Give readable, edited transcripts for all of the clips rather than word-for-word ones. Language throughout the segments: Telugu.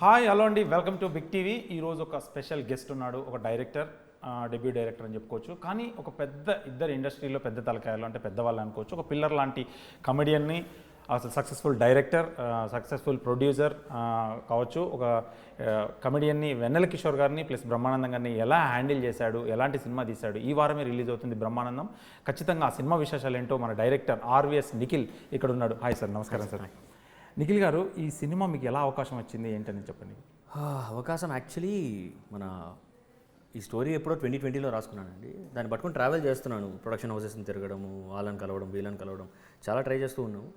హాయ్ హలో అండి, వెల్కమ్ టు బిగ్ టీవీ. ఈరోజు ఒక స్పెషల్ గెస్ట్ ఉన్నాడు, ఒక డైరెక్టర్, డెబ్యూ డైరెక్టర్ అని చెప్పుకోవచ్చు. కానీ ఒక ఇద్దరు ఇండస్ట్రీలో పెద్ద తలకాయలు అంటే పెద్దవాళ్ళు అనుకోవచ్చు. ఒక పిల్లర్ లాంటి కమెడియన్ని, అసలు సక్సెస్ఫుల్ డైరెక్టర్, సక్సెస్ఫుల్ ప్రొడ్యూసర్ కావచ్చు. ఒక కమెడియన్ని వెన్నెల కిషోర్ గారిని ప్లస్ బ్రహ్మానందం గారిని ఎలా హ్యాండిల్ చేశాడు, ఎలాంటి సినిమా తీశాడు, ఈ వారమే రిలీజ్ అవుతుంది బ్రహ్మానందం. ఖచ్చితంగా ఆ సినిమా విశేషాలు ఏంటో మన డైరెక్టర్ ఆర్వీఎస్ నిఖిల్ ఇక్కడ ఉన్నాడు. హాయ్ సార్, నమస్కారం సార్. నిఖిల్ గారు, ఈ సినిమా మీకు ఎలా అవకాశం వచ్చింది ఏంటని చెప్పండి. అవకాశం యాక్చువల్లీ ఈ స్టోరీ ఎప్పుడో 2020లో రాసుకున్నానండి. దాన్ని పట్టుకుని ట్రావెల్ చేస్తున్నాను, ప్రొడక్షన్ హౌసెస్ని తిరగడము, వాళ్ళని కలవడం, వీళ్ళని కలవడం, చాలా ట్రై చేస్తూ ఉన్నాము.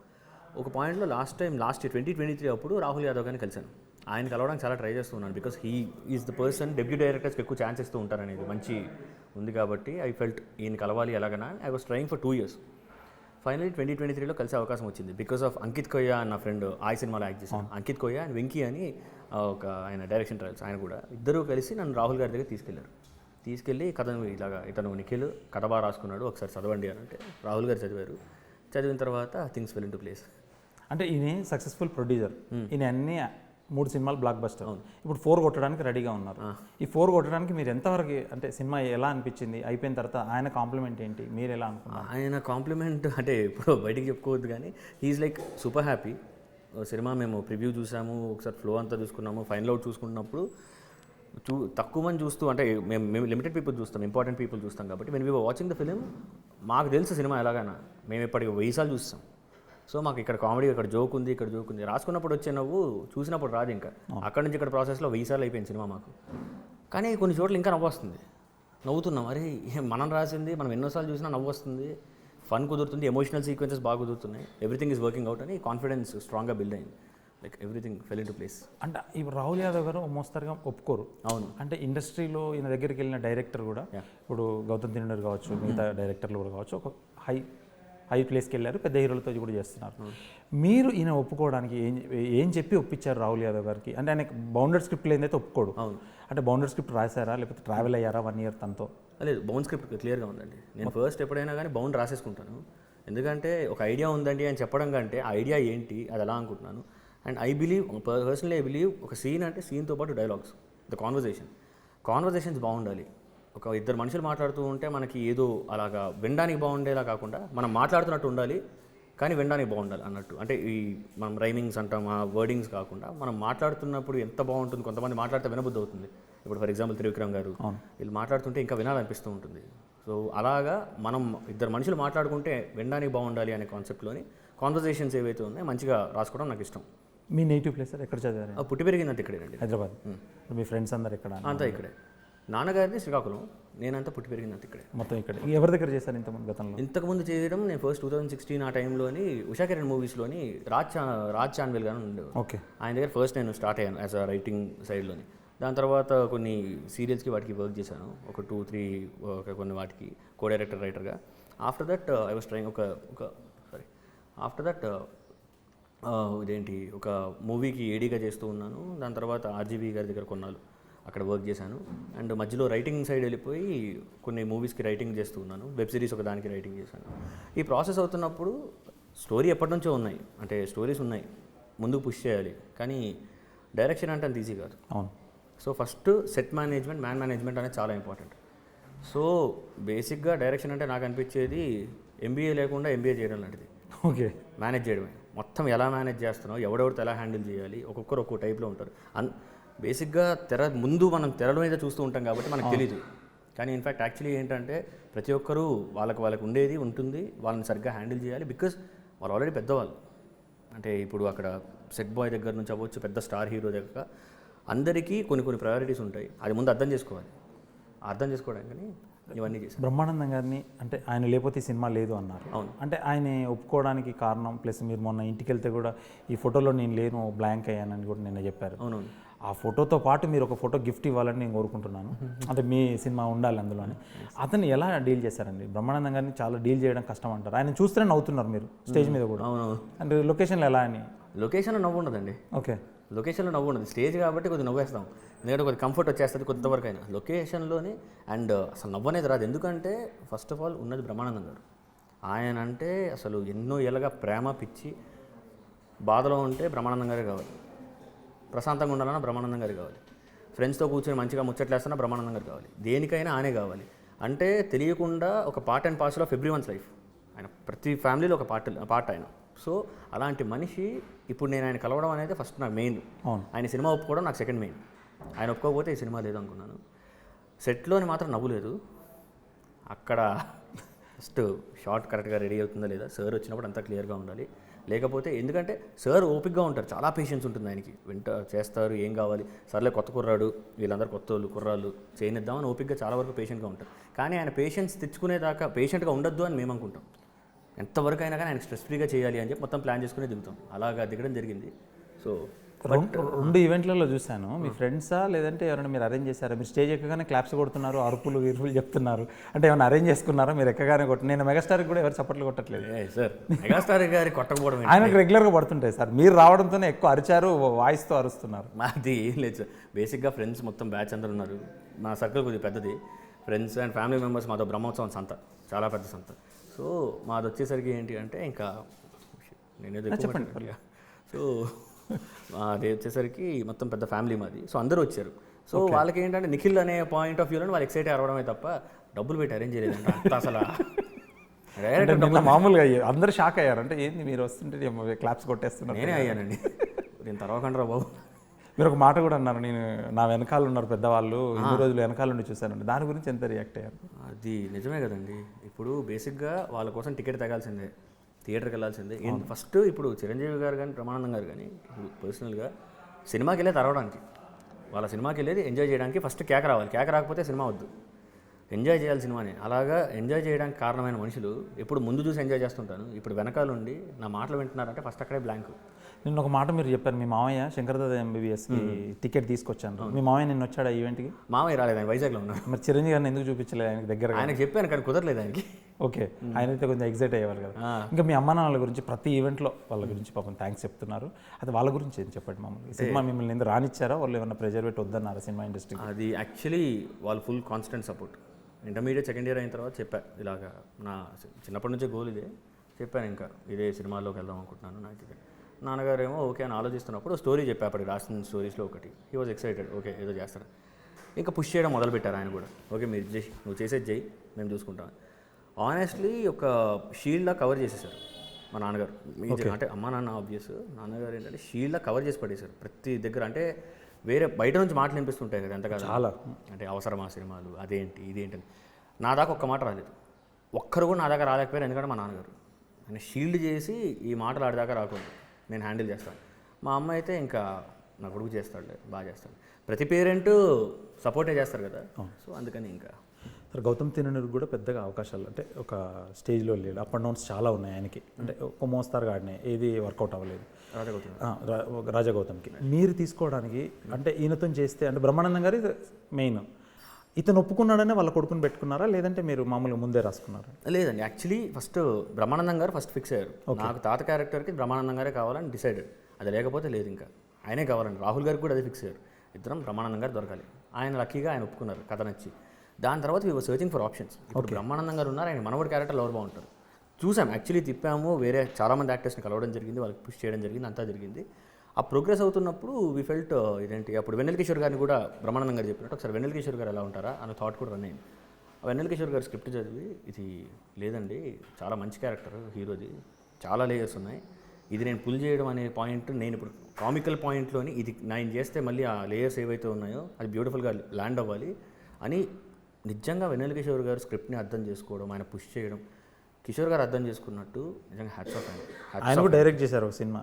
ఒక పాయింట్లో లాస్ట్ ఇయర్ 2023 అప్పుడు రాహుల్ యాదవ్ గారిని కలిశాను. ఆయన కలవడానికి చాలా ట్రై చేస్తూ ఉన్నాను. Because he is the person, debut డైరెక్టర్స్కి ఎక్కువ ఛాన్స్ ఇస్తూ ఉంటారనేది మంచి ఉంది కాబట్టి ఐ ఫెల్ట్ ఈయన కలవాలి ఎలాగనా. I was trying for 2 years. Finally 2023లో కలిసే అవకాశం వచ్చింది. బికాస్ ఆఫ్ అంకిత్ కొయ్య అన్న ఫ్రెండ్ ఆయ్ సినిమాలో యాక్ట్ చేశాను. అంకిత్ కొయ్య అండ్ వెంకీ అని ఒక ఆయన డైరెక్షన్ ట్రయల్స్, ఆయన కూడా ఇద్దరు కలిసి నన్ను రాహుల్ గారి దగ్గర తీసుకెళ్ళి కథను ఇలాగా ఇతను నిఖిల్ కథ బాగా రాసుకున్నాడు, ఒకసారి చదవండి అని అంటే రాహుల్ గారు చదివారు. చదివిన తర్వాత things fell in to place. అంటే ఈయన సక్సెస్ఫుల్ ప్రొడ్యూసర్, ఈయన అన్ని 3 సినిమాలు బ్లాక్ బస్టర్. ఇప్పుడు 4 కొట్టడానికి రెడీగా ఉన్నారు. ఈ 4 కొట్టడానికి మీరు ఎంతవరకు, అంటే సినిమా ఎలా అనిపించింది, అయిపోయిన తర్వాత ఆయన కాంప్లిమెంట్ ఏంటి, మీరు ఎలా అనుకున్నారు? ఆయన కాంప్లిమెంట్ అంటే ఇప్పుడు బయటికి చెప్పుకోవద్దు, కానీ he's like super happy. Cinema మేము ప్రివ్యూ చూసాము, ఒకసారి ఫ్లో అంతా చూసుకున్నాము, ఫైనల్ అవుట్ చూసుకున్నప్పుడు తక్కువ మంది చూస్తూ, అంటే మేము లిమిటెడ్ పీపుల్ చూస్తాం, ఇంపార్టెంట్ పీపుల్ చూస్తాం కాబట్టి when we were watching the film మాకు తెలుసు సినిమా ఎలాగైనా, మేము ఇప్పటికి 1000 సార్లు చూస్తాం. సో మాకు ఇక్కడ కామెడీ, ఇక్కడ జోక్ ఉంది, ఇక్కడ జోక్ ఉంది, రాసుకున్నప్పుడు వచ్చే నవ్వు చూసినప్పుడు రాదు. ఇంకా అక్కడ నుంచి ఇక్కడ ప్రాసెస్లో 1000 సార్లు అయిపోయింది సినిమా మాకు. కానీ కొన్ని చోట్ల ఇంకా నవ్వు వస్తుంది, నవ్వుతున్నాం. అరే మనం రాసింది మనం ఎన్నోసార్లు చూసినా నవ్వు వస్తుంది, ఫన్ కుదురుతుంది, ఎమోషనల్ సీక్వెన్సెస్ బాగా కుదురుతున్నాయి, ఎవ్రీథింగ్ ఈజ్ వర్కింగ్ అవుట్ అని కాన్ఫిడెన్స్ స్ట్రాంగ్గా బిల్డ్ అయింది. Like everything fell in to place. అంటే ఇప్పుడు రాహుల్ యాదవ్ గారు మోస్తరుగా ఒప్పుకోరు. అవును. అంటే ఇండస్ట్రీలో ఈయన దగ్గరికి వెళ్ళిన డైరెక్టర్ కూడా, ఇప్పుడు గౌతమ్ తిన్నర్ కావచ్చు, మిగతా డైరెక్టర్లు కూడా కావచ్చు, ఒక హై ప్లేస్కి వెళ్ళారు, పెద్ద హీరోలతో కూడా చేస్తున్నారు. మీరు ఈయన ఒప్పుకోవడానికి ఏం చెప్పి ఒప్పించారు రాహుల్ యాదవ్ గారికి? అంటే ఆయన బౌండెడ్ స్క్రిప్ట్ లేదైతే ఒప్పుకోడు. అవును. అంటే బౌండెడ్ స్క్రిప్ట్ రాశారా, లేకపోతే ట్రావెల్ అయ్యారా 1 year తనతో? లేదు, బౌండ్ స్క్రిప్ట్ క్లియర్గా ఉందండి. నేను ఫస్ట్ ఎప్పుడైనా కానీ బౌండ్ రాసేసుకుంటాను. ఎందుకంటే ఒక ఐడియా ఉందండి అని చెప్పడం కంటే ఆ ఐడియా ఏంటి, అది ఎలా అనుకుంటున్నాను. And I believe, personally I believe, ఒక సీన్ అంటే సీన్తో పాటు డైలాగ్స్, ద కాన్వర్జేషన్స్ బాగుండాలి. ఒక ఇద్దరు మనుషులు మాట్లాడుతూ ఉంటే మనకి ఏదో అలాగా వినడానికి బాగుండేలా కాకుండా మనం మాట్లాడుతున్నట్టు ఉండాలి, కానీ వినడానికి బాగుండాలి అన్నట్టు. అంటే ఈ మనం రైమింగ్స్ అంటాం, ఆ వర్డింగ్స్ కాకుండా మనం మాట్లాడుతున్నప్పుడు ఎంత బాగుంటుంది. కొంతమంది మాట్లాడితే వినబుద్ధి అవుతుంది. ఇప్పుడు ఫర్ ఎగ్జాంపుల్ త్రివిక్రమ్ గారు, వీళ్ళు మాట్లాడుతుంటే ఇంకా వినాలనిపిస్తూ ఉంటుంది. సో అలాగా మనం ఇద్దరు మనుషులు మాట్లాడుకుంటే వినడానికి బాగుండాలి అనే కాన్సెప్ట్లోని కాన్వర్జేషన్స్ ఏవైతే ఉన్నాయో మంచిగా రాసుకోవడం నాకు ఇష్టం. మీ నేటివ్ ప్లేస్ ఎక్కడ చదివారు? పుట్టి పెరిగిందంతా ఇక్కడేనండి, హైదరాబాద్. మీ ఫ్రెండ్స్ అందరు ఇక్కడ? అంతా ఇక్కడే. నాన్నగారిది శ్రీకాకుళం, నేనంతా పుట్టి పెరిగిందంత ఇక్కడే. మొత్తం ఇక్కడ. ఎవరి దగ్గర చేశారు ఇంతకుముందు గతంలో? ఇంతకుముందు చేయడం నేను ఫస్ట్ 2016 ఆ టైంలోని ఉషా కిరణ్ మూవీస్లోని రాజ్ చాన్వేల్ గారు ఉండేవారు. ఓకే. ఆయన దగ్గర ఫస్ట్ నేను స్టార్ట్ అయ్యాను యాజ్ అ రైటింగ్ సైడ్లోని. దాని తర్వాత కొన్ని సీరియల్స్కి వాటికి వర్క్ చేశాను, ఒక 2-3 కొన్ని వాటికి కో డైరెక్టర్, రైటర్గా. After that I was trying after that ఇదేంటి ఒక మూవీకి ఏడీగా చేస్తూ ఉన్నాను. దాని తర్వాత ఆర్జీవీ గారి దగ్గర కొన్నాళ్ళు అక్కడ వర్క్ చేశాను. అండ్ మధ్యలో రైటింగ్ సైడ్ వెళ్ళిపోయి కొన్ని మూవీస్కి రైటింగ్ చేస్తూ ఉన్నాను, వెబ్ సిరీస్ ఒక దానికి రైటింగ్ చేశాను. ఈ ప్రాసెస్ అవుతున్నప్పుడు స్టోరీ ఎప్పటి నుంచో ఉన్నాయి, అంటే స్టోరీస్ ఉన్నాయి, ముందుకు పుష్ చేయాలి, కానీ డైరెక్షన్ అంటే అంత ఈజీ కాదు. అవును. So first set management, man management అనేది చాలా ఇంపార్టెంట్. సో బేసిక్గా డైరెక్షన్ అంటే నాకు అనిపించేది ఎంబీఏ లేకుండా ఎంబీఏ చేయడం లాంటిది. ఓకే. మేనేజ్ చేయడమే, మొత్తం ఎలా మేనేజ్ చేస్తున్నావు, ఎవరెవరితో ఎలా హ్యాండిల్ చేయాలి, ఒక్కొక్కరు ఒక్కో టైప్లో ఉంటారు. బేసిక్గా మనం తెరల మీద చూస్తూ ఉంటాం కాబట్టి మనకు తెలీదు. కానీ ఇన్ఫ్యాక్ట్ యాక్చువల్లీ ఏంటంటే ప్రతి ఒక్కరూ వాళ్ళకి ఉండేది ఉంటుంది, వాళ్ళని సరిగ్గా హ్యాండిల్ చేయాలి. బికాజ్ వాళ్ళు ఆల్రెడీ పెద్దవాళ్ళు. అంటే ఇప్పుడు అక్కడ సెట్ బాయ్ దగ్గర నుంచి అవ్వచ్చు, పెద్ద స్టార్ హీరో దగ్గర అందరికీ కొన్ని ప్రయారిటీస్ ఉంటాయి. అది ముందు అర్థం చేసుకోవడానికి కానీ ఇవన్నీ చేశాను. బ్రహ్మానందం గారిని, అంటే ఆయన లేకపోతే ఈ సినిమా లేదు అన్నారు. అవును. అంటే ఆయన ఒప్పుకోవడానికి కారణం, ప్లస్ మీరు మొన్న ఇంటికి వెళ్తే కూడా ఈ ఫోటోలో నేను లేను, బ్లాంక్ అయ్యానని కూడా నిన్న చెప్పారు. అవునవును. ఆ ఫోటోతో పాటు మీరు ఒక ఫోటో గిఫ్ట్ ఇవ్వాలని నేను కోరుకుంటున్నాను. అంటే మీ సినిమా ఉండాలి అందులోని. అతను ఎలా డీల్ చేశారండి? బ్రహ్మానందం గారిని చాలా డీల్ చేయడం కష్టం అంటారు. ఆయన చూస్తేనే నవ్వుతున్నారు మీరు స్టేజ్ మీద కూడా. అవునవును. అంటే లొకేషన్లో ఎలా అని? లొకేషన్లో నవ్వు ఉండదండి. ఓకే. లొకేషన్లో నవ్వు ఉండదు, స్టేజ్ కాబట్టి కొద్దిగా నవ్వేస్తాం, ఎందుకంటే కొద్దిగా కంఫర్ట్ వచ్చేస్తుంది కొంతవరకు అయినా. లొకేషన్లోనే అండ్ అసలు నవ్వు అనేది రాదు. ఎందుకంటే ఫస్ట్ ఆఫ్ ఆల్ ఉన్నది బ్రహ్మానందం గారు. ఆయన అంటే అసలు ఎన్నో ఏళ్ళగా ప్రేమ పిచ్చి బాధలో ఉంటే బ్రహ్మానందం గారే కావాలి. ప్రశాంతంగా ఉండాలన్నా బ్రహ్మానందం గారు కావాలి, ఫ్రెండ్స్తో కూర్చొని మంచిగా ముచ్చట్లేస్తున్నా బ్రహ్మానందం గారు కావాలి, దేనికైనా ఆనే కావాలి. అంటే తెలియకుండా ఒక part and parcel of every one's life. ఆయన ప్రతి ఫ్యామిలీలో ఒక పార్ట్ ఆయన. సో అలాంటి మనిషి ఇప్పుడు నేను ఆయన కలవడం అనేది ఫస్ట్ నాకు మెయిన్. ఆయన సినిమా ఒప్పుకోవడం నాకు సెకండ్ మెయిన్. ఆయన ఒప్పుకోకపోతే ఈ సినిమా లేదు అనుకున్నాను. సెట్లోని మాత్రం నవ్వు లేదు. అక్కడ ఫస్ట్ షార్ట్ కరెక్ట్గా రెడీ అవుతుందా లేదా, సార్ వచ్చినప్పుడు అంతా క్లియర్గా ఉండాలి. లేకపోతే ఎందుకంటే సార్ ఓపిక్గా ఉంటారు, చాలా పేషెన్స్ ఉంటుంది ఆయనకి. వెంట చేస్తారు, ఏం కావాలి, సర్లే కొత్త కుర్రాడు, వీళ్ళందరూ కొత్త వాళ్ళు కుర్రాళ్ళు చేయనిద్దామని ఓపిక్గా చాలా వరకు పేషెంట్గా ఉంటారు. కానీ ఆయన పేషెన్స్ తెచ్చుకునేదాకా పేషెంట్గా ఉండొద్దు అని మేము అనుకుంటాం. ఎంతవరకు అయినా కానీ ఆయన స్ట్రెస్ ఫ్రీగా చేయాలి అని చెప్పి మొత్తం ప్లాన్ చేసుకుని దిగుతాం. అలాగా దిగడం జరిగింది. సో రెండు ఈవెంట్లలో చూశాను. మీ ఫ్రెండ్సా లేదంటే ఎవరైనా మీరు అరేంజ్ చేశారా? మీరు స్టేజ్ ఎక్కగానే క్లాప్స్ కొడుతున్నారు, అరుపులు వీరుపులు చెప్తున్నారు, అంటే ఏమైనా అరేంజ్ చేసుకున్నారా? మీరు ఎక్కగానే నేను మెగాస్టార్కి కూడా ఎవరు సపోర్ట్లు కొట్టట్లేదు సార్. మెగాస్టార్ గారి కొట్టకపోవడం ఆయనకు రెగ్యులర్గా పడుతుంటాయి సార్. మీరు రావడంతోనే ఎక్కువ అరిచారు, వాయిస్తో అరుస్తున్నారు. మాది ఏం లేదు సార్. బేసిక్గా ఫ్రెండ్స్ మొత్తం బ్యాచ్ అందరూ ఉన్నారు. మా సర్కిల్ కొద్దిగా పెద్దది. Friends and family members. మాతో బ్రహ్మోత్సవం సంత, చాలా పెద్ద సంత. సో మాది వచ్చేసరికి ఏంటి అంటే ఇంకా నేనేదో చెప్పండి. సో అది వచ్చేసరికి మొత్తం పెద్ద ఫ్యామిలీ మాది. సో అందరూ వచ్చారు. సో వాళ్ళకి ఏంటంటే నిఖిల్ అనే పాయింట్ ఆఫ్ వ్యూలో వాళ్ళు ఎక్సైట్ అవ్వడమే తప్ప డబ్బులు పెట్టి అరేంజ్ చేయలేదంట. అంత అసలు మామూలుగా అందరూ షాక్ అయ్యారు. అంటే ఏంది మీరు వస్తుంటే క్లాప్స్ కొట్టేస్తున్నారు? నేనే అయ్యానండి. నేను తర్వాత బాబు. మీరు ఒక మాట కూడా అన్నారు, నేను నా వెనకాల ఉన్నారు పెద్దవాళ్ళు, ఇన్ని రోజులు వెనకాల నుండి చూశానండి. దాని గురించి ఎంత రియాక్ట్ అయ్యారు? అది నిజమే కదండి. ఇప్పుడు బేసిక్గా వాళ్ళ కోసం టికెట్ తగాల్సిందే, థియేటర్కి వెళ్ళాల్సిందే. ఫస్ట్ ఇప్పుడు చిరంజీవి గారు కానీ బ్రహ్మానందం గారు కానీ ఇప్పుడు పర్సనల్గా సినిమాకి వెళ్ళేది అరవడానికి, వాళ్ళ సినిమాకి వెళ్ళేది ఎంజాయ్ చేయడానికి. ఫస్ట్ కేక రావాలి, కేక రాకపోతే సినిమా వద్దు. ఎంజాయ్ చేయాలి సినిమాని. అలాగా ఎంజాయ్ చేయడానికి కారణమైన మనుషులు ఎప్పుడు ముందు చూసి ఎంజాయ్ చేస్తుంటాను. ఇప్పుడు వెనకాల ఉండి నా మాటలు వింటున్నారంటే ఫస్ట్ అక్కడే బ్లాంక్. నిన్న ఒక మాట మీరు చెప్పారు, మీ మామయ్య శంకర్దాద ఎంబీబీఎస్కి టికెట్ తీసుకొచ్చాను. మీ మామయ్య నిన్న వచ్చాడు ఆ ఈవెంట్కి? మామయ్య రాలేదు, ఆయన వైజాగ్లో ఉన్నారు. మరి చిరంజీవి గారిని ఎందుకు చూపించలేదు ఆయనకి దగ్గర? ఆయనకు చెప్పాను కానీ కుదరలేదు ఆయనకి. ఓకే, ఆయన అయితే కొంచెం ఎగ్జైట్ అయ్యేవారు కదా. ఇంకా మీ అమ్మ నాన్నల గురించి ప్రతి ఈవెంట్లో వాళ్ళ గురించి పాపం థ్యాంక్స్ చెప్తున్నారు. అది వాళ్ళ గురించి ఏం చెప్పండి? మామూలుగా సినిమా మిమ్మల్ని ఎందుకు రానిచ్చారా, వాళ్ళు ఏమన్నా ప్రెజర్ పెట్టి వద్దన్నారా సినిమా ఇండస్ట్రీ? అది యాక్చువల్లీ వాళ్ళు full constant support. Intermediate second year అయిన తర్వాత చెప్పా, ఇలాగా నా చిన్నప్పటి నుంచే గోల్ ఇదే. చెప్పాను ఇంకా ఇదే సినిమాల్లోకి వెళ్దాం అనుకుంటున్నాను. నాకు నాన్నగారు ఏమో ఓకే అని ఆలోచిస్తున్నప్పుడు స్టోరీ చెప్పా, అప్పటికి రాసిన స్టోరీస్లో ఒకటి. హీ వాజ్ ఎక్సైటెడ్, ఓకే ఏదో చేస్తాడు. ఇంకా పుష్ చేయడం మొదలుపెట్టారు ఆయన కూడా. ఓకే మీరు చేయి, నువ్వు చేసేది చేయి, మేము చూసుకుంటాం. ఆనెస్ట్లీ ఒక షీల్డ్లా కవర్ చేసేసారు మా నాన్నగారు. అంటే అమ్మ నాన్న ఆబ్వియస్, నాన్నగారు ఏంటంటే షీల్డ్లా కవర్ చేసి పడేశారు ప్రతి దగ్గర. అంటే వేరే బయట నుంచి మాటలు వినిపిస్తుంటాయి కదా ఎంత కదా, చాలా అంటే అవసరమా సినిమాలు, అదేంటి ఇదేంటని. నా దాకా ఒక్క మాట రాలేదు, ఒక్కరు కూడా నా దగ్గర రాలేకపోయారు. ఎందుకంటే మా నాన్నగారు ఆయన షీల్డ్ చేసి ఈ మాటలు ఆడిదాకా రాకూడదు, నేను హ్యాండిల్ చేస్తాను. మా అమ్మ అయితే ఇంకా నా కొడుకు చేస్తాడులే, బాగా చేస్తాడు. ప్రతి పేరెంట్ సపోర్టే చేస్తారు కదా. సో అందుకని ఇంకా సార్ గౌతమ్ తిన్ననూరుకి కూడా పెద్దగా అవకాశాలు అంటే ఒక స్టేజ్లో లేడు. అప్ అండ్ డౌన్స్ చాలా ఉన్నాయి ఆయనకి. అంటే ఒక మోస్తారుగా ఆడినాయి, ఏది వర్కౌట్ అవ్వలేదు. రాజగౌతమ్కి మీరు తీసుకోవడానికి అంటే ఈయనతో చేస్తే అంటే బ్రహ్మానందం గారు మెయిన్, ఇతను ఒప్పుకున్నాడనే వాళ్ళ కొడుకుని పెట్టుకున్నారా లేదంటే మీరు మామూలుగా ముందే రాసుకున్నారా? లేదండి, యాక్చువల్లీ ఫస్ట్ బ్రహ్మానందం గారు ఫస్ట్ ఫిక్స్ అయ్యారు. నాకు తాత క్యారెక్టర్కి బ్రహ్మానందం గారే కావాలని డిసైడెడ్. అది లేకపోతే లేదు, ఇంకా ఆయనే కావాలండి. రాహుల్ గారికి కూడా అదే ఫిక్స్ అయ్యారు, ఇద్దరం బ్రహ్మానందం గారు దొరకాలి. ఆయన లక్కీగా ఆయన ఒప్పుకున్నారు, కథ నచ్చి. దాని తర్వాత we were searching for options. ఇప్పుడు బ్రహ్మానందం గారు ఉన్నారు, ఆయన మనవడి క్యారెక్టర్లు ఎవరు బాగుంటారు చూసాం. యాక్చువల్లీ తిప్పాము, వేరే చాలామంది యాక్టర్స్ని కలవడం జరిగింది, వాళ్ళకి పుష్ చేయడం జరిగింది, అంతా జరిగింది. ఆ ప్రోగ్రెస్ అవుతున్నప్పుడు వీ ఫెల్ట్ ఇదేంటి, అప్పుడు వెన్నెల కిషోర్ గారిని కూడా బ్రహ్మానందం గారు చెప్పినట్టు ఒకసారి వెన్నెల కిషోర్ గారు ఎలా ఉంటారా అన్న థాట్ కూడా రన్ అయింది. వెన్నెల కిషోర్ గారు స్క్రిప్ట్ చదివి ఇది లేదండి చాలా మంచి క్యారెక్టర్ హీరోది, చాలా లేయర్స్ ఉన్నాయి, ఇది నేను పుల్ చేయడం అనే పాయింట్ నేను ఇప్పుడు కామికల్ పాయింట్లోని ఇది నేను చేస్తే మళ్ళీ ఆ లేయర్స్ ఏవైతే ఉన్నాయో అది బ్యూటిఫుల్గా ల్యాండ్ అవ్వాలి అని నిజంగా వెన్నెల కిషోర్ గారు స్క్రిప్ట్ని అర్థం చేసుకోవడం, ఆయన పుష్ చేయడం, కిషోర్ గారు అర్థం చేసుకున్నట్టు నిజంగా హ్యాట్స్ ఆఫ్. ఆయన కూడా డైరెక్ట్ చేశారు ఒక సినిమా,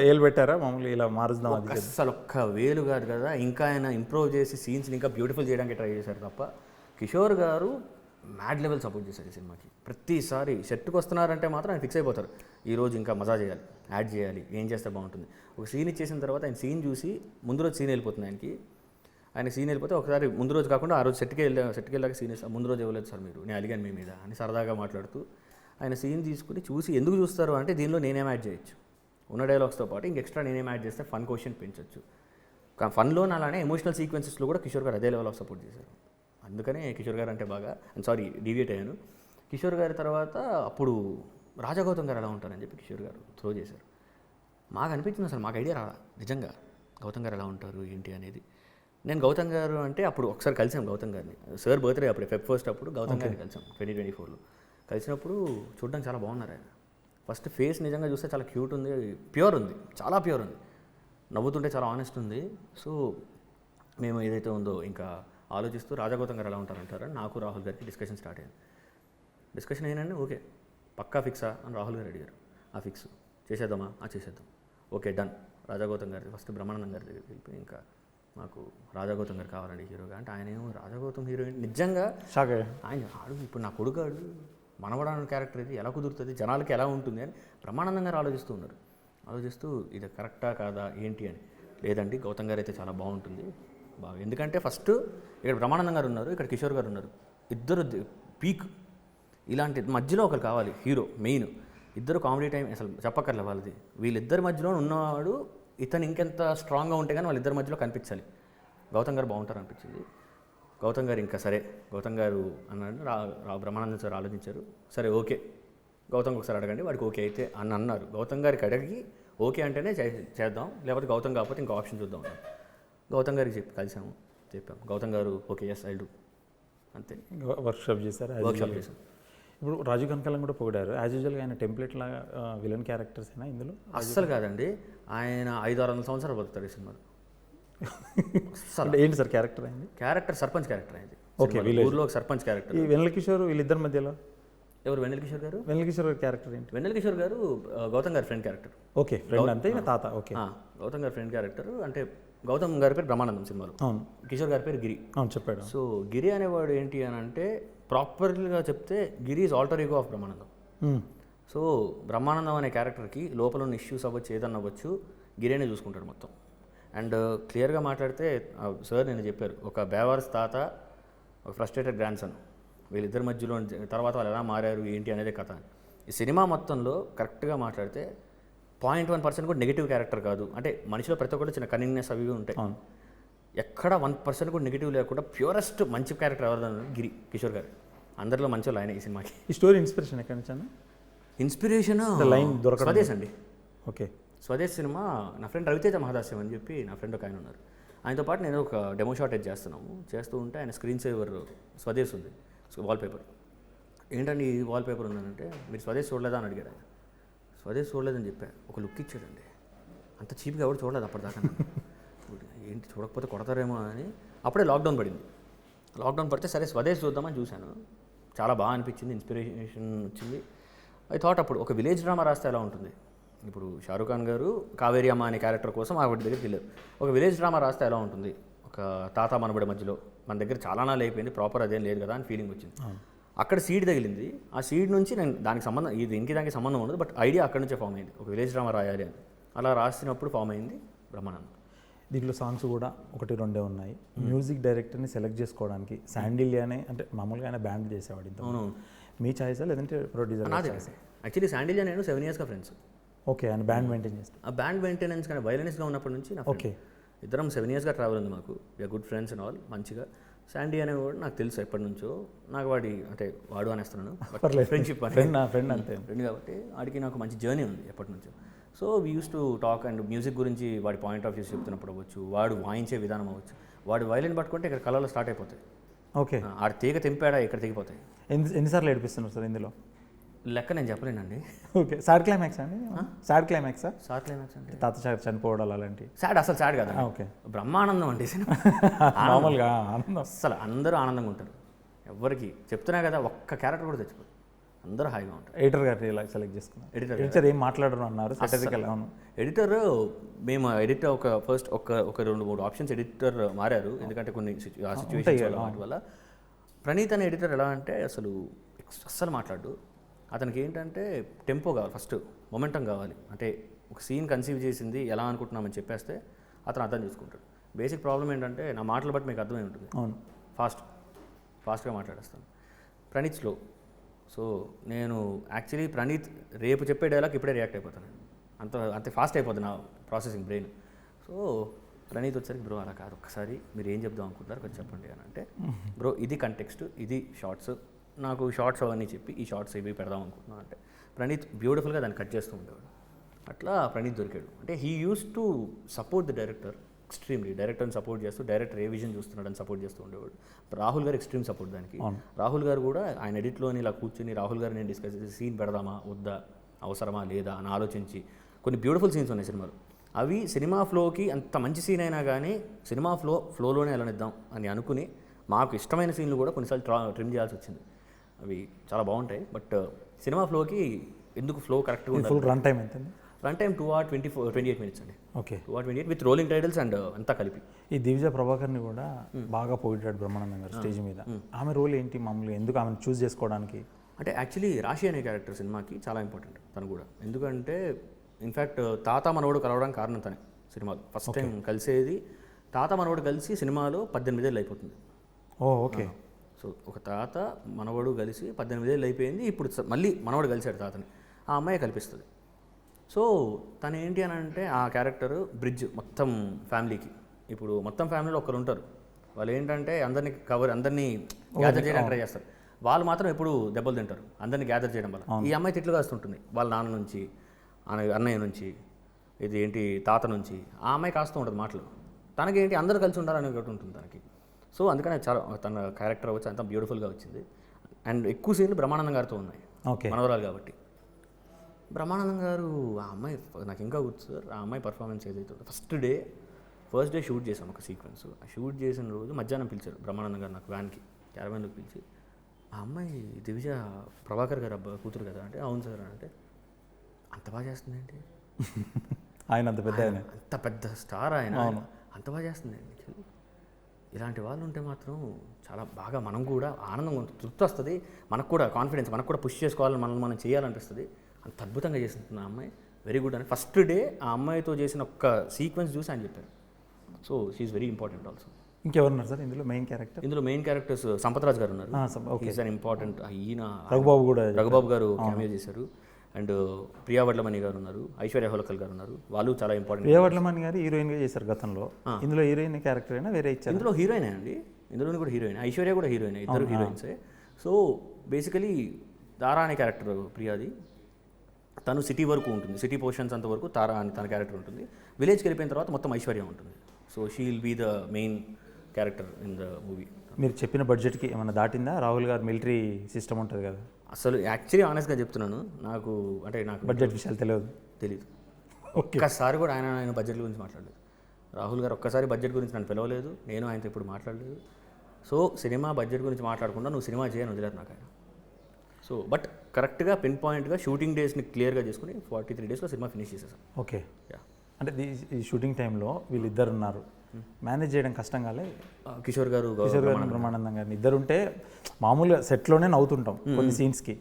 ఏలు పెట్టారా మామూలుగా ఇలా మారుద్దాం అది? అసలు ఒక్క వేలు కాదు కదా, ఇంకా ఆయన ఇంప్రూవ్ చేసి సీన్స్ని ఇంకా బ్యూటిఫుల్ చేయడానికి ట్రై చేశారు తప్ప కిషోర్ గారు మ్యాడ్ లెవెల్ సపోర్ట్ చేశారు ఈ సినిమాకి. ప్రతిసారి సెట్కి వస్తున్నారంటే మాత్రం ఆయన ఫిక్స్ అయిపోతారు, ఈరోజు ఇంకా మజా చేయాలి, యాడ్ చేయాలి, ఏం చేస్తే బాగుంటుంది. ఒక సీన్ ఇచ్చేసిన తర్వాత ఆయన సీన్ చూసి ముందు రోజు సీన్ వెళ్ళిపోతుంది ఆయనకి. ఆయన సీన్ వెళ్ళిపోతే ఒకసారి ముందు రోజు కాకుండా ఆ రోజు సెట్కి వెళ్ళాక సీన్ ఇస్తాను, ముందు రోజు ఇవ్వలేదు సార్ మీరు, నేను అలిగాను మీ మీద అని సరదాగా మాట్లాడుతూ ఆయన సీన్ తీసుకుని చూసి ఎందుకు చూస్తారు అంటే దీనిలో నేనేం యాడ్ చేయొచ్చు, ఉన్న డైలాగ్స్తో పాటు ఇంక ఎక్స్ట్రా నేనేం యాడ్ చేస్తే ఫన్ క్వశ్చన్ పెంచవచ్చు. ఫన్లో అలానే ఎమోషనల్ సీక్వెన్సెస్లో కూడా కిషోర్ గారు అదే లెవెల్ ఆఫ్ సపోర్ట్ చేశారు. అందుకనే కిషోర్ గారు అంటే బాగా సారీ డీవియేట్ అయ్యాను. కిషోర్ గారి తర్వాత అప్పుడు రాజగౌతమ్ గారు ఎలా ఉంటారని చెప్పి కిషోర్ గారు త్రో చేశారు. మాకు అనిపించింది అసలు మాకు ఐడియా రాలా నిజంగా గౌతమ్ గారు ఎలా ఉంటారు ఏంటి అనేది. నేను గౌతమ్ గారు అంటే అప్పుడు ఒకసారి కలిసాం గౌతమ్ గారిని, సార్ బర్త్డే అప్పుడు Feb 1 అప్పుడు గౌతమ్ గారిని కలిసాం 2024లో. కలిసినప్పుడు చూడడానికి చాలా బాగున్నారు ఆయన. ఫస్ట్ ఫేస్ నిజంగా చూస్తే చాలా క్యూట్ ఉంది, ప్యూర్ ఉంది, చాలా ప్యూర్ ఉంది, నవ్వుతుంటే చాలా ఆనెస్ట్ ఉంది. సో మేము ఏదైతే ఉందో ఇంకా ఆలోచిస్తూ రాజా గౌతమ్ గారు ఎలా ఉంటారంటారని నాకు రాహుల్ గారికి డిస్కషన్ స్టార్ట్ అయింది. డిస్కషన్ ఏంటంటే ఓకే పక్కా ఫిక్సా అని రాహుల్ గారు అడిగారు. ఆ ఫిక్స్ చేసేద్దామా? చేసేద్దాం. Okay done. రాజా గౌతమ్ గారి ఫస్ట్ బ్రహ్మానందం గారి దగ్గరికి వెళ్ళిపోయి ఇంకా మాకు రాజా గౌతమ్ గారు కావాలండి హీరోగా అంటే ఆయన ఏమో రాజా గౌతమ్ హీరోయిన్ నిజంగా షాక్ ఆయన ఆడు ఇప్పుడు నా కొడుకాడు మనవడాని క్యారెక్టర్ ఇది ఎలా కుదురుతుంది, జనాలకి ఎలా ఉంటుంది అని బ్రహ్మానందం గారు ఆలోచిస్తూ ఉన్నారు. ఆలోచిస్తూ ఇది కరెక్టా కాదా ఏంటి అని. లేదండి గౌతమ్ గారు అయితే చాలా బాగుంటుంది బాగా, ఎందుకంటే ఫస్ట్ ఇక్కడ బ్రహ్మానందం గారు ఉన్నారు, ఇక్కడ కిషోర్ గారు ఉన్నారు, ఇద్దరు పీక్. ఇలాంటి మధ్యలో ఒకరు కావాలి హీరో మెయిన్. ఇద్దరు కామెడీ టైం అసలు చెప్పక్కర్లే వాళ్ళది. వీళ్ళిద్దరి మధ్యలో ఉన్నవాడు ఇతను ఇంకెంత స్ట్రాంగ్గా ఉంటే కానీ వాళ్ళిద్దరి మధ్యలో కనిపించాలి. గౌతమ్ గారు బాగుంటారు అనిపించింది. గౌతమ్ గారు ఇంకా సరే గౌతమ్ గారు అన్నాడు. బ్రహ్మానందం సార్ ఆలోచించారు. సరే ఓకే గౌతమ్ ఒకసారి అడగండి వాడికి ఓకే అయితే అని అన్నారు. గౌతమ్ గారికి అడిగి ఓకే అంటేనే చేద్దాం, లేకపోతే గౌతమ్ కాకపోతే ఇంకో ఆప్షన్ చూద్దాం అన్నారు. గౌతమ్ గారికి చెప్పాము. గౌతమ్ గారు ఓకే ఎస్ ఐ డూ అంతే. వర్క్షాప్ చేశారు. వర్క్షాప్ చేశాం. ఇప్పుడు రాజు కనకాలం కూడా పొగిడారు. యాజ్ యూజువల్గా ఆయన టెంప్లెట్ లాగా విలన్ క్యారెక్టర్స్ అయినా ఇందులో అస్సలు కాదండి. ఆయన 500-600 సంవత్సరాలు బతుకుతారు ఈ సినిమాలో. అంటే ఏంటి సార్ క్యారెక్టర్ అయింది? క్యారెక్టర్ సర్పంచ్ క్యారెక్టర్ అయింది. ఓకే ఊర్లో ఒక సర్పంచ్ క్యారెక్టర్. ఈ వెన్నెల కిషోర్ వీళ్ళిద్దరి మధ్యలో ఎవరు? వెన్నెల కిషోర్ గారు. వెన్నెల కిషోర్ గారి క్యారెక్టర్ ఏంటి? వెన్నెల కిషోర్ గారు గౌతమ్ గారి ఫ్రెండ్ క్యారెక్టర్. ఓకే ఫ్రెండ్ అంతే తాత. ఓకే గౌతమ్ గారి ఫ్రెండ్ క్యారెక్టర్. అంటే గౌతమ్ గారి పేరు బ్రహ్మానందం సినిమాలో, అవును. కిషోర్ గారి పేరు గిరి. అవును చెప్పాడు. సో గిరి అనేవాడు ఏంటి అని అంటే ప్రాపర్గా చెప్తే Giri is alter ego of Brahmanandam. So Brahmanandam అనే క్యారెక్టర్కి లోపల ఉన్న ఇష్యూస్ అవ్వచ్చు ఏదన్నా అవ్వచ్చు గిరినే చూసుకుంటాడు మొత్తం. అండ్ క్లియర్గా మాట్లాడితే సార్ నేను చెప్పారు ఒక బేవార్స్ తాత ఒక ఫ్రస్ట్రేటెడ్ గ్రాండ్ సన్, వీళ్ళిద్దరి మధ్యలో తర్వాత వాళ్ళు ఎలా మారారు ఏంటి అనేది కథ. ఈ సినిమా మొత్తంలో కరెక్ట్గా మాట్లాడితే 0.1% కూడా నెగిటివ్ క్యారెక్టర్ కాదు. అంటే మనిషిలో ప్రతి ఒక్కరు చిన్న కన్నింగ్నెస్ అవి ఉంటాయి, ఎక్కడ 1% కూడా నెగిటివ్ లేకుండా ప్యూరెస్ట్ మంచి క్యారెక్టర్ ఎవరు? గిరి కిషోర్ గారు. అందరిలో మంచి వాళ్ళు ఆయన ఈ సినిమాకి. ఈ స్టోరీ ఇన్స్పిరేషన్ ఎక్కడి నుంచి? ఇన్స్పిరేషన్ లైన్ దొరకదు. స్వదేశ్ అండి. ఓకే స్వదేశ్ సినిమా నా ఫ్రెండ్ రవితేజ మహాదాస్యం అని చెప్పి నా ఫ్రెండ్ ఒక ఆయన ఉన్నారు. ఆయనతో పాటు నేను ఒక డెమో షార్టేజ్ చేస్తూ ఉంటే ఆయన స్క్రీన్ సేవర్ స్వదేశ్ ఉంది వాల్పేపర్. ఏంటండి ఈ వాల్పేపర్ ఉందనంటే మీరు స్వదేశ్ చూడలేదా అని అడిగాడు ఆయన. స్వదేశ్ చూడలేదని చెప్పా. ఒక లుక్ ఇచ్చాడండి, అంత చీప్గా ఎవరు చూడలేదు అప్పటిదాకా. ఏంటి చూడకపోతే కొడతారేమో అని. అప్పుడే లాక్డౌన్ పడింది. లాక్డౌన్ పడితే సరే స్వదేశ్ చూద్దామని చూశాను. చాలా బాగా అనిపించింది, ఇన్స్పిరేషన్ వచ్చింది. ఐ థాట్ అప్పుడు ఒక విలేజ్ డ్రామా రాస్తే ఎలా ఉంటుంది. ఇప్పుడు షారూఖ్ ఖాన్ గారు కావేరి అమ్మ అనే క్యారెక్టర్ కోసం ఆవిడ దగ్గరికి వెళ్ళారు. ఒక విలేజ్ డ్రామా రాస్తే ఎలా ఉంటుంది, ఒక తాత మనబడి మధ్యలో మన దగ్గర చాలా నాళ్ళు అయిపోయింది ప్రాపర్ అదేం లేదు కదా అని ఫీలింగ్ వచ్చింది. అక్కడ సీడ్ తగిలింది. ఆ సీడ్ నుంచి నేను దానికి సంబంధం దీనికి దానికి సంబంధం ఉండదు, బట్ ఐడియా అక్కడి నుంచే ఫామ్ అయింది ఒక విలేజ్ డ్రామా రాయాలి అని. అలా రాసినప్పుడు ఫామ్ అయింది బ్రహ్మానందం. దీంట్లో సాంగ్స్ కూడా 1-2 ఉన్నాయి. మ్యూజిక్ డైరెక్టర్ని సెలెక్ట్ చేసుకోవడానికి శాండిలియానే అంటే మామూలుగా ఆయన బ్యాండ్ చేసేవాడు ఇంత. అవును. మీ చాయిసా లేదంటే ప్రొడ్యూసర్? నాది యాక్చువల్లీ శాండిలియా నేను 7 yearsగా ఫ్రెండ్స్. ఓకే ఆయన బ్యాండ్ మెయింటైన్ చేస్తాను. ఆ బ్యాండ్ మెయింటెనెన్స్ కానీ వైలెన్స్గా ఉన్నప్పటి నుంచి నా ఓకే ఇద్దరం 7 yearsగా ట్రావెల్ ఉంది మాకు. We're good friends and all. మంచిగా శాండీ అనేవాడు నాకు తెలుసు ఎప్పటి నుంచో. నాకు వాడు అనేస్తున్నాను ఫ్రెండ్షిప్ ఫ్రెండ్ అంతే ఫ్రెండ్ కాబట్టి వాడికి నాకు మంచి జర్నీ ఉంది ఎప్పటి నుంచో. So we use to talk and music గురించి వాడి పాయింట్ ఆఫ్ వ్యూస్ చెప్తున్నప్పుడు అవ్వచ్చు, వాడు వాయించే విధానం అవ్వచ్చు, వాడు వైలిన్ పట్టుకుంటే ఇక్కడ కళలో స్టార్ట్ అయిపోతాయి. ఓకే ఆడు తీగ తెంపాడా ఇక్కడ తెగిపోతాయి. ఎన్నిసార్లు ఏడిపిస్తున్నారు సార్ ఇందులో? లెక్క నేను చెప్పలేనండి. ఓకే సాడ్ క్లైమాక్స్ అండి? సాడ్ క్లైమాక్స్ సాడ్ క్లైమాక్స్ అంటే తాత చనిపోవడం అలాంటి సాడ్ అసలు సాడ్ కదా. ఓకే బ్రహ్మానందం అంటే సినిమా నార్మల్గా ఆనందం. అసలు అందరూ ఆనందంగా ఉంటారు. ఎవరికి చెప్తున్నా కదా ఒక్క క్యారెక్టర్ కూడా తెచ్చిపోదు, అందరూ హాయిగా ఉంటారు. ఎడిటర్ గారు ఇలా సెలెక్ట్ చేసుకున్నారు. ఎడిటర్ ఏం మాట్లాడరు అన్నారు. అవును ఎడిటర్ మేము ఎడిటర్ ఒక 2-3 ఆప్షన్స్ ఎడిటర్ మారారు, ఎందుకంటే కొన్ని సిచ్యువేషన్స్ వాటి వల్ల. ప్రణీత్ అనే ఎడిటర్ ఎలా అంటే అస్సలు మాట్లాడు. అతనికి ఏంటంటే టెంపో కావాలి, ఫస్ట్ మొమెంటం కావాలి. అంటే ఒక సీన్ కన్సీవ్ చేసింది ఎలా అనుకుంటున్నామని చెప్పేస్తే అతను అర్థం చేసుకుంటాడు. బేసిక్ ప్రాబ్లం ఏంటంటే నా మాటలు బట్టి మీకు అర్థమై ఉంటుంది. అవును ఫాస్ట్గా మాట్లాడేస్తాను. ప్రణీత్ స్లో. సో నేను యాక్చువల్లీ ప్రణీత్ రేపు చెప్పే డైలాగ్ ఇప్పుడే రియాక్ట్ అయిపోతాను. అంత ఫాస్ట్ అయిపోతుంది నా ప్రాసెసింగ్ బ్రెయిన్. సో ప్రణీత్ వచ్చరికి బ్రో అలా కాదు, ఒక్కసారి మీరు ఏం చెప్దాం అనుకుంటారు కొంచెం చెప్పండి అని అంటే, బ్రో ఇది కంటెక్స్ట్, ఇది షార్ట్స్, నాకు షార్ట్స్ అవన్నీ చెప్పి ఈ షార్ట్స్ ఇవి పెడదాం అనుకుంటున్నాను అంటే ప్రణీత్ బ్యూటిఫుల్గా దాన్ని కట్ చేస్తూ ఉండేవాడు. అట్లా ప్రణీత్ దొరికాడు. అంటే he use to support the director extremely. డైరెక్టర్ని సపోర్ట్ చేస్తూ డైరెక్టర్ ఏ విజన్ చూస్తున్నాడని సపోర్ట్ చేస్తూ ఉండేవాడు. రాహుల్ గారు ఎక్స్ట్రీమ్ సపోర్ట్ దానికి. రాహుల్ గారు కూడా ఆయన ఎడిట్లోని ఇలా కూర్చొని రాహుల్ గారు నేను డిస్కస్ చేసి సీన్ పెడదామా వద్దా, అవసరమా లేదా అని ఆలోచించి కొన్ని బ్యూటిఫుల్ సీన్స్ ఉన్నాయి సినిమాలో. అవి సినిమా ఫ్లోకి అంత మంచి సీన్ అయినా కానీ సినిమా ఫ్లోలోనే వెళ్ళనిద్దాం అని అనుకుని మాకు ఇష్టమైన సీన్లు కూడా కొన్నిసార్లు ట్రిమ్ చేయాల్సి వచ్చింది. అవి చాలా బాగుంటాయి. బట్ సినిమా ఫ్లోకి ఎందుకు ఫ్లో కరెక్ట్గా ఉంటుంది. ఫుల్ రన్ టైం ఎంత? రన్ టైం 2 hours 28 minutes అండి. Okay, 2 hours 28 with rolling titles and అంతా కలిపి. ఈ దివ్య ప్రభాకర్ని కూడా బాగా పోయిటాడు బ్రహ్మానందం గారు స్టేజ్ మీద. ఆమె రోల్ ఏంటి మామూలుగా, ఎందుకు ఆమెను చూస్ చేసుకోవడానికి? అంటే యాక్చువల్లీ రాశి అనే క్యారెక్టర్ సినిమాకి చాలా ఇంపార్టెంట్ తను కూడా. ఎందుకంటే ఇన్ఫ్యాక్ట్ తాత మనవడు కలవడానికి కారణం తనే. సినిమాలో ఫస్ట్ టైం కలిసేది తాత మనవడు కలిసి సినిమాలో 18 ఏళ్ళు అయిపోతుంది. ఓ ఓకే. సో ఒక తాత మనవడు కలిసి 18 ఏళ్ళు అయిపోయింది. ఇప్పుడు మళ్ళీ మనవడు కలిసాడు తాతని, ఆ అమ్మాయి కల్పిస్తుంది. సో తను ఏంటి అని అంటే ఆ క్యారెక్టర్ బ్రిడ్జ్ మొత్తం ఫ్యామిలీకి. ఇప్పుడు మొత్తం ఫ్యామిలీలో ఒకరు ఉంటారు, వాళ్ళు ఏంటంటే అందరినీ గ్యాదర్ చేయడానికి ట్రై చేస్తారు. వాళ్ళు మాత్రం ఎప్పుడు దెబ్బలు తింటారు అందరినీ గ్యాదర్ చేయడం వల్ల. ఈ అమ్మాయి తిట్లు కాస్తుంటుంది వాళ్ళ నాన్న నుంచి, అన్నయ్య నుంచి, ఇది ఏంటి తాత నుంచి. ఆ అమ్మాయి కాస్తూ ఉంటుంది మాటలు. తనకేంటి అందరూ కలిసి ఉండాలని ఒకటి ఉంటుంది తనకి. సో అందుకనే చాలా తన క్యారెక్టర్ వచ్చి అంత బ్యూటిఫుల్గా వచ్చింది. అండ్ ఎక్కువ సీన్లు బ్రహ్మానందం గారితో ఉన్నాయి, ఓకే, మనవరాలు కాబట్టి. బ్రహ్మానందం గారు ఆ అమ్మాయి నాకు ఇంకా గుర్తు సార్. ఆ అమ్మాయి పర్ఫార్మెన్స్ ఏదైతే ఫస్ట్ డే షూట్ చేశాను ఒక సీక్వెన్స్. ఆ షూట్ చేసిన రోజు మధ్యాహ్నం పిలిచారు బ్రహ్మానందం గారు నాకు వ్యాన్కి, క్యారవాన్లోకి పిలిచి, ఆ అమ్మాయి దివిజ ప్రభాకర్ గారు కూతురు కదా అంటే, అవును సార్ అంటే, అంత బాగా చేస్తుందండి. ఆయన అంత పెద్ద స్టార్ ఆయన, అంత బాగా చేస్తుందండి. ఇలాంటి వాళ్ళు ఉంటే మాత్రం చాలా బాగా మనం కూడా ఆనందంగా ఉంటుంది, తృప్తి వస్తుంది. మనకు కూడా కాన్ఫిడెన్స్, మనకు కూడా పుష్ చేసుకోవాలని మనం చేయాలనిపిస్తుంది. అంత అద్భుతంగా చేస్తుంది ఆ అమ్మాయి, వెరీ గుడ్ అని. ఫస్ట్ డే ఆ అమ్మాయితో చేసిన ఒక్క సీక్వెన్స్ చూసి ఆయన చెప్పారు. So she is very important also. ఇంకెవరున్నారు సార్ ఇందులో మెయిన్ క్యారెక్టర్? ఇందులో మెయిన్ క్యారెక్టర్స్ సంపత్రాజ్ గారు ఉన్నారు, ఈజ్ అన్ ఇంపార్టెంట్. ఈయన రఘుబాబు గారు క్యామియో చేశారు. అండ్ ప్రియా వడ్లమణి గారు ఉన్నారు, ఐశ్వర్య హోలకల్ గారు ఉన్నారు, వాళ్ళు చాలా ఇంపార్టెంట్. ప్రియా వడ్లమణి గారు హీరోయిన్గా చేశారు గతంలో. ఇందులో హీరోయిన్ క్యారెక్టర్ అయినా వేరే ఇచ్చారు? ఇందులో హీరోయిన్ అండి, ఇందులో కూడా హీరోయిన్, ఐశ్వర్య కూడా హీరోయిన్, ఇద్దరు హీరోయిన్సే. సో బేసికలీ తారా అనే క్యారెక్టర్ ప్రియాది, తను సిటీ వరకు ఉంటుంది, సిటీ పోర్షన్స్ అంతవరకు తారా అని తన క్యారెక్టర్ ఉంటుంది. విలేజ్కి వెళ్ళిపోయిన తర్వాత మొత్తం ఐశ్వర్య ఉంటుంది. So she will be the main character in the movie. మీరు చెప్పిన బడ్జెట్కి ఏమైనా దాటిందా? రాహుల్ గారు మిలిటరీ సిస్టమ్ ఉంటుంది కదా, అసలు యాక్చువల్లీ ఆనెస్ట్గా చెప్తున్నాను, నాకు బడ్జెట్ విషయాలు తెలియదు. ఒక్కసారి కూడా ఆయన బడ్జెట్ గురించి మాట్లాడలేదు. రాహుల్ గారు ఒక్కసారి బడ్జెట్ గురించి నన్ను పిలవలేదు, నేను ఆయనతో ఇప్పుడు మాట్లాడలేదు. సో సినిమా బడ్జెట్ గురించి మాట్లాడకుండా నువ్వు సినిమా చేయని వదిలేదు నాకు ఆయన. సో బట్ కరెక్ట్గా పిన్ పాయింట్గా షూటింగ్ డేస్ని క్లియర్గా చేసుకుని 43 daysలో సినిమా ఫినిష్ చేసేసాం. ఓకే, అంటే ఈ షూటింగ్ టైంలో వీళ్ళిద్దరు ఉన్నారు, మేనేజ్ చేయడం కష్టం కాలే? కిషోర్ గారు బ్రహ్మానందం గారిని ఇద్దరు ఉంటే మామూలుగా సెట్లోనే నవ్వుతుంటాం కొన్ని సీన్స్కి,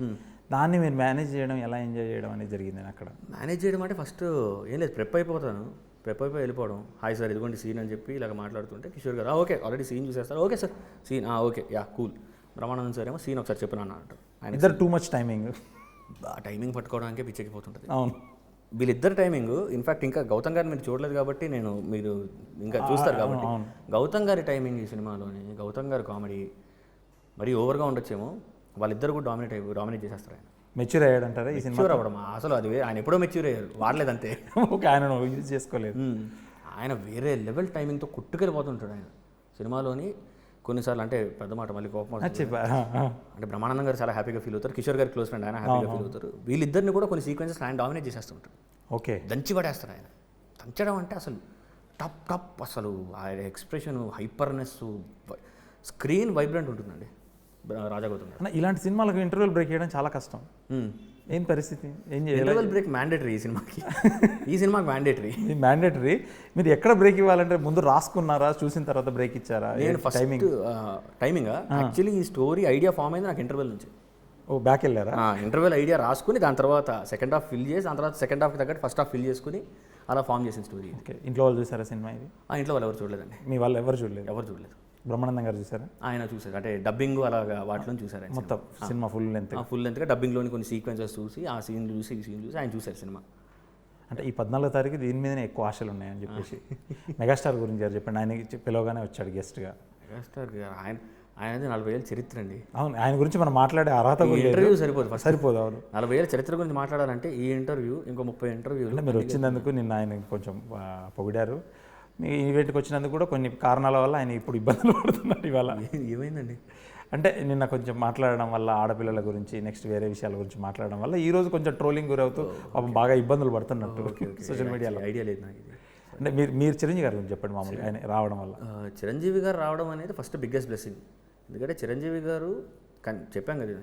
దాన్ని మీరు మేనేజ్ చేయడం, ఎలా ఎంజాయ్ చేయడం అనేది జరిగింది అక్కడ? మేనేజ్ చేయడం అంటే ఫస్ట్ ఏం లేదు, ప్రెప్ అయిపోయి వెళ్ళిపోవడం. హాయ్ సార్ ఇదిగోండి సీన్ అని చెప్పి ఇలాగ మాట్లాడుతుంటే కిషోర్ గారు ఓకే ఆల్రెడీ సీన్ చూసేస్తారు, okay sir scene okay yeah cool. Brahmanandam sir ఏమో సీన్ ఒకసారి చెప్పినా అంటారు. ఆయన ఇద్దరు టూ మచ్ టైమింగ్ పట్టుకోవడానికే పిచ్చెక్కిపోతుంటుంది. అవును, వీళ్ళిద్దరు టైమింగ్. ఇన్ఫ్యాక్ట్ ఇంకా గౌతమ్ గారిని మీరు చూడలేదు కాబట్టి మీరు ఇంకా చూస్తారు కాబట్టి, గౌతమ్ గారి టైమింగ్ ఈ సినిమాలోని, గౌతమ్ గారి కామెడీ మరీ ఓవర్గా ఉండొచ్చేమో, వాళ్ళిద్దరు కూడా డామినేట్ చేసేస్తారు. ఆయన మెచ్యూర్ అయ్యాడంటారా ఈ సినిమా? మెచ్యూర్ అవ్వడం అసలు అది ఆయన ఎప్పుడో మెచ్యూర్ అయ్యారు, వాడలేదంతే. ఓకే, ఆయన యూజ్ చేసుకోలేదు. ఆయన వేరే లెవెల్ టైమింగ్తో కొట్టుకెళ్ళిపోతుంటాడు ఆయన సినిమాలోని. కొన్నిసార్లు అంటే పెద్ద మాట మళ్ళీ కోపం అంటే బ్రహ్మానందం గారు చాలా హ్యాపీగా ఫీల్ అవుతారు, కిషోర్ గారి క్లోజ్ ఫ్రెండ్ ఆయన హ్యాపీగా ఫీల్ అవుతారు. వీళ్ళిద్దరిని కూడా కొన్ని సీక్వెన్సెస్ ఆయన డామినేట్ చేసేస్తుంటారు. ఓకే, దంచి పడేస్తారు ఆయన. దంచడం అంటే అసలు టప్ అసలు ఆయన ఎక్స్ప్రెషన్, హైపర్నెస్, స్క్రీన్ వైబ్రెంట్ ఉంటుందండి రాజా గౌతమ్ గారు. ఇలాంటి సినిమాలకు ఇంటర్వెల్ బ్రేక్ చేయడం చాలా కష్టం. ఏం పరిస్థితి, ఏం చేయాలి? ఇంటర్వెల్ బ్రేక్ మ్యాండేటరీ ఈ సినిమాకి. ఈ సినిమాకి మ్యాండేటరీ. మీరు ఎక్కడ బ్రేక్ ఇవ్వాలంటే ముందు రాసుకున్నారా, చూసిన తర్వాత బ్రేక్ ఇచ్చారా? నేను ఫస్ట్ టైమింగ్ యాక్చువల్లీ ఈ స్టోరీ ఐడియా ఫామ్ అయింది నాకు ఇంటర్వెల్ నుంచి. ఓ బ్యాక్ వెళ్ళారా? ఇంటర్వెల్ ఐడియా రాసుకుని దాని తర్వాత సెకండ్ హాఫ్ ఫిల్ చేసి, దాని తర్వాత సెకండ్ హాఫ్కి తగ్గట్టు ఫస్ట్ హాఫ్ ఫిల్ చేసుకుని అలా ఫామ్ చేసిన స్టోరీ. ఓకే, ఇంట్లో వాళ్ళు చూసారా సినిమా ఇది? ఇంట్లో వాళ్ళు ఎవరు చూడలేదండి. మీ వాళ్ళు ఎవరు చూడలేదు? బ్రహ్మానందం గారు చూసారా? ఆయన చూసారు, అంటే డబ్బింగ్ అలాగా వాటిలో చూసారు. మొత్తం సినిమా ఫుల్ లెంత్గా డబ్బింగ్లోని కొన్ని సీక్వెన్సెస్ చూసి ఆ సీన్ చూసి ఆయన చూసారు సినిమా. అంటే ఈ 14వ తారీఖు దీని మీదనే ఎక్కువ ఆశలు ఉన్నాయని చెప్పేసి మెగాస్టార్ గురించి గారు చెప్పండి. ఆయన పిలవగానే వచ్చాడు గెస్ట్గా. మెగాస్టార్ గారు ఆయనది 40 ఏళ్ళ చరిత్ర అండి. అవును, ఆయన గురించి మనం మాట్లాడే అర్హత ఈ కూడా లేదు. ఇంటర్వ్యూ సరిపోదు ఫస్ట్. సరిపోదు. అవును, 40 ఏళ్ళ చరిత్ర గురించి మాట్లాడాలంటే ఈ ఇంటర్వ్యూ ఇంకో 30 ఇంటర్వ్యూలు. అంటే మీరు వచ్చినందుకు నిన్న ఆయన కొంచెం పొగిడారు. మీ ఈవెంట్కి వచ్చినందుకు కూడా కొన్ని కారణాల వల్ల ఆయన ఇప్పుడు ఇబ్బందులు పడుతున్నారు ఇవాళ. ఏమైందండి? అంటే నిన్న కొంచెం మాట్లాడడం వల్ల ఆడపిల్లల గురించి, నెక్స్ట్ వేరే విషయాల గురించి మాట్లాడడం వల్ల ఈ రోజు కొంచెం ట్రోలింగ్ గురవుతూ పాపం బాగా ఇబ్బందులు పడుతున్నట్టు సోషల్ మీడియాలో. ఐడియా లేదు నాకు ఇది. అంటే మీరు చిరంజీవి గారి గురించి చెప్పండి. మామూలుగా ఆయన రావడం వల్ల చిరంజీవి గారు రావడం అనేది ఫస్ట్ బిగ్గెస్ట్ బ్లెస్సింగ్. ఎందుకంటే చిరంజీవి గారు చెప్పాం కదా,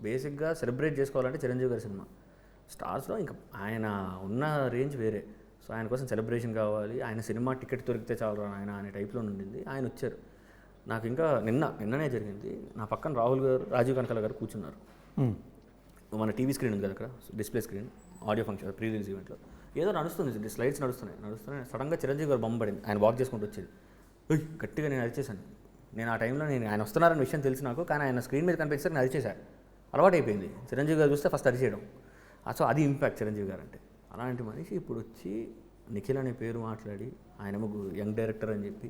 బేసిక్గా సెలబ్రేట్ చేసుకోవాలంటే చిరంజీవి గారి సినిమా స్టార్స్లో ఇంకా ఆయన ఉన్న రేంజ్ వేరే. సో ఆయన కోసం సెలబ్రేషన్ కావాలి, ఆయన సినిమా టికెట్ దొరికితే చాలు ఆయన అనే టైప్లో ఉండింది. ఆయన వచ్చారు. నాకు ఇంకా నిన్ననే జరిగింది, నా పక్కన రాజీవ్ కనకాల గారు కూర్చున్నారు. మన టీవీ స్క్రీన్ ఉంది కదా అక్కడ, display screen, audio function pre release ఈవెంట్లో ఏదో నడుస్తుంది, స్లైడ్స్ నడుస్తున్నాయి. సడన్గా చిరంజీవి గారు బొమ్మ పడింది. ఆయన వాక్ చేసుకుంటూ వచ్చేది. గట్టిగా నేను అరిచేశాను. నేను ఆ టైంలో ఆయన వస్తున్నారన్న విషయం తెలిసి నాకు, కానీ ఆయన స్క్రీన్ మీద కనిపించారు, నేను అరిచేశాను. అలవాటు అయిపోయింది చిరంజీవి గారు చూస్తే ఫస్ట్ అరిచేయడం. సో అది ఇంపాక్ట్ చిరంజీవి గారు అంటే. అలాంటి మనిషి ఇప్పుడు వచ్చి నిఖిల్ అనే పేరు మాట్లాడి, ఆయన యంగ్ డైరెక్టర్ అని చెప్పి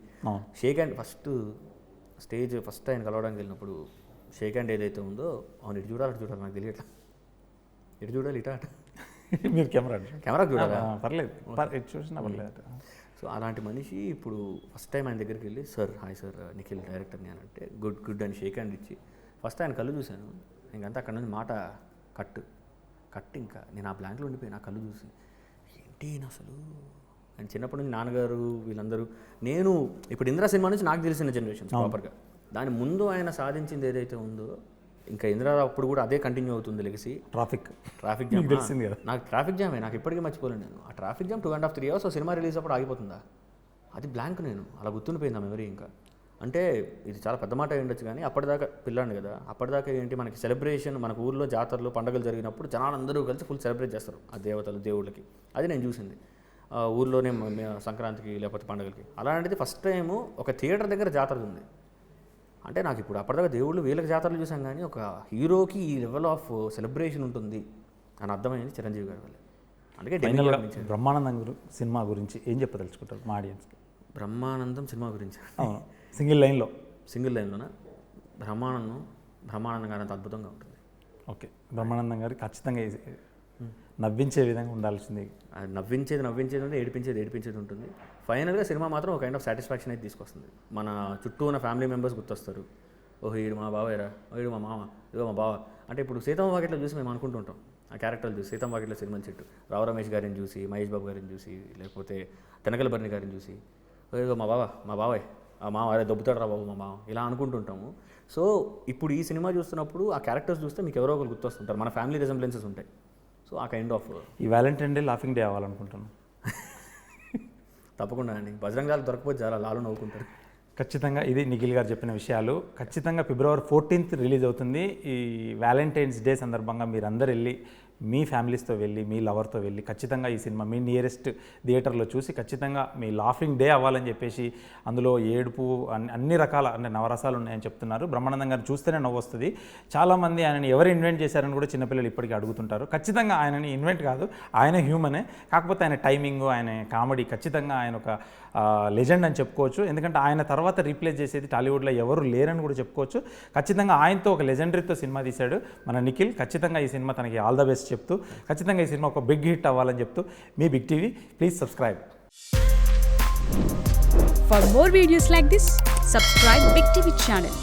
షేక్ హ్యాండ్ ఫస్ట్ ఆయన కలవడానికి వెళ్ళినప్పుడు షేక్ హ్యాండ్ ఏదైతే ఉందో, అవును ఇటు చూడాలి నాకు తెలియట్లా, ఇటు చూడాలి ఇట అట. మీరు కెమెరాకి చూడాలా? పర్లేదు, చూసినా పర్లేదు. సో అలాంటి మనిషి ఇప్పుడు ఫస్ట్ టైం ఆయన దగ్గరికి వెళ్ళి, సార్ హాయ్ సార్ నిఖిల్ డైరెక్టర్ని అని అంటే గుడ్ అని షేక్ హ్యాండ్ ఇచ్చి ఫస్ట్ ఆయన కళ్ళు చూశాను. ఇంకంతా అక్కడ నుంచి మాట కట్ ఇంకా నేను ఆ బ్లాంక్లో ఉండిపోయి నా కళ్ళు చూసి ఏంటి అసలు. అండ్ చిన్నప్పటి నుంచి నాన్నగారు వీళ్ళందరూ, నేను ఇప్పుడు ఇంద్రా సినిమా నుంచి నాకు తెలిసిన జనరేషన్ ప్రాపర్గా, దాని ముందు ఆయన సాధించింది ఏదైతే ఉందో ఇంకా ఇంద్రా అప్పుడు కూడా అదే కంటిన్యూ అవుతుంది లెగసీ. ట్రాఫిక్ జామ్ తెలిసింది కదా నాకు. ట్రాఫిక్ జామే నాకు ఇప్పటికీ మర్చిపోలేను నేను. ఆ traffic jam 2.5-3 hours cinema release అప్పుడు ఆగిపోతుందా, అది బ్లాంక్. నేను అలా గుర్తుండిపోయింది ఆ మెమరీ. ఇంకా అంటే ఇది చాలా పెద్ద మాట అయి ఉండొచ్చు, కానీ అప్పటిదాకా పిల్లాడిని కదా, అప్పటిదాకా ఏంటి మనకి సెలబ్రేషన్, మనకు ఊర్లో జాతరలు పండుగలు జరిగినప్పుడు జనాలందరూ కలిసి ఫుల్ సెలబ్రేట్ చేస్తారు ఆ దేవుళ్ళకి. అది నేను చూసింది ఊర్లోనే సంక్రాంతికి లేకపోతే పండుగలకి. అలాంటిది ఫస్ట్ టైము ఒక థియేటర్ దగ్గర జాతర ఉంది అంటే, నాకు ఇప్పుడు అప్పటిదాకా దేవుళ్ళు వీళ్ళకి జాతరలు చూసాం, కానీ ఒక హీరోకి ఈ లెవెల్ ఆఫ్ సెలబ్రేషన్ ఉంటుంది అని అర్థమైంది చిరంజీవి గారి వల్ల. అందుకే బ్రహ్మానందం సినిమా గురించి ఏం చెప్పదలుచుకుంటారు మా ఆడియన్స్కి? బ్రహ్మానందం సినిమా గురించి సింగిల్ లైన్లోనా? బ్రహ్మానందం గారు అంత అద్భుతంగా ఉంటుంది. ఓకే, బ్రహ్మానందం గారు ఖచ్చితంగా నవ్వించే విధంగా ఉండాల్సింది. నవ్వించేది ఉంది, ఏడిపించేది ఉంటుంది. ఫైనల్గా సినిమా మాత్రం ఒక కైండ్ ఆఫ్ సాటిస్ఫాక్షన్ అయితే తీసుకొస్తుంది. మన చుట్టూ ఉన్న ఫ్యామిలీ మెంబర్స్ గుర్తొస్తారు. ఓహో ఈడు మా బాబాయ్రా, ఈడు మా మామ, ఇదిగో మా బావ. అంటే ఇప్పుడు సీతమ్మ వాకిట్లో చూసి మేము అనుకుంటుంటాం ఆ క్యారెక్టర్లు చూసి, సీతమ్మ వాకిట్లో సినిమా చెట్టు రావు రమేష్ గారిని చూసి, మహేష్ బాబు గారిని చూసి, లేకపోతే తెనకల భరణి గారిని చూసి, ఇదిగో మా బాబాయ్ ఆ మామ అరే దొబ్బుతాడు రా బాబు మా మామ, ఇలా అనుకుంటుంటాము. సో ఇప్పుడు ఈ సినిమా చూస్తున్నప్పుడు ఆ క్యారెక్టర్స్ చూస్తే మీకు ఎవరో ఒకరు గుర్తొస్తుంటారు, మన ఫ్యామిలీ రిజంబ్లెన్సెస్ ఉంటాయి. సో ఆ కైండ్ ఆఫ్ ఈ వ్యాలంటైన్ డే లాఫింగ్ డే అవ్వాలనుకుంటున్నాను. తప్పకుండా అండి, బజరంగ్ లాల్ దొరకపోతే చాలా లాలు నవ్వుకుంటారు. ఖచ్చితంగా ఇది నిఖిల్ గారు చెప్పిన విషయాలు. ఖచ్చితంగా February 14th రిలీజ్ అవుతుంది. ఈ వ్యాలంటైన్స్ డే సందర్భంగా మీరందరూ వెళ్ళి మీ ఫ్యామిలీస్తో వెళ్ళి, మీ లవర్తో వెళ్ళి ఖచ్చితంగా ఈ సినిమా మీ నియరెస్ట్ థియేటర్లో చూసి ఖచ్చితంగా మీ లాఫింగ్ డే అవ్వాలని చెప్పేసి, అందులో ఏడుపు అన్ని రకాల అంటే నవరసాలు ఉన్నాయని చెప్తున్నారు. బ్రహ్మానందం గారిని చూస్తేనే నవ్వు వస్తుంది. చాలామంది ఆయనని ఎవరు ఇన్వెంట్ చేశారని కూడా చిన్నపిల్లలు ఇప్పటికీ అడుగుతుంటారు. ఖచ్చితంగా ఆయనని ఇన్వెంట్ కాదు, ఆయన హ్యూమనే. కాకపోతే ఆయన టైమింగ్, ఆయన కామెడీ, ఖచ్చితంగా ఆయన ఒక లెజెండ్ అని చెప్పుకోవచ్చు. ఎందుకంటే ఆయన తర్వాత రీప్లేస్ చేసేది టాలీవుడ్లో ఎవరు లేరని కూడా చెప్పుకోవచ్చు. ఖచ్చితంగా ఆయనతో ఒక లెజెండరీతో సినిమా తీశాడు మన నిఖిల్. ఖచ్చితంగా ఈ సినిమా తనకి ఆల్ ద బెస్ట్ చెప్తూ, ఖచ్చితంగా ఈ సినిమా ఒక బిగ్ హిట్ అవ్వాలని చెప్తూ, మీ big TV please subscribe. For more videos like this, subscribe Big TV channel.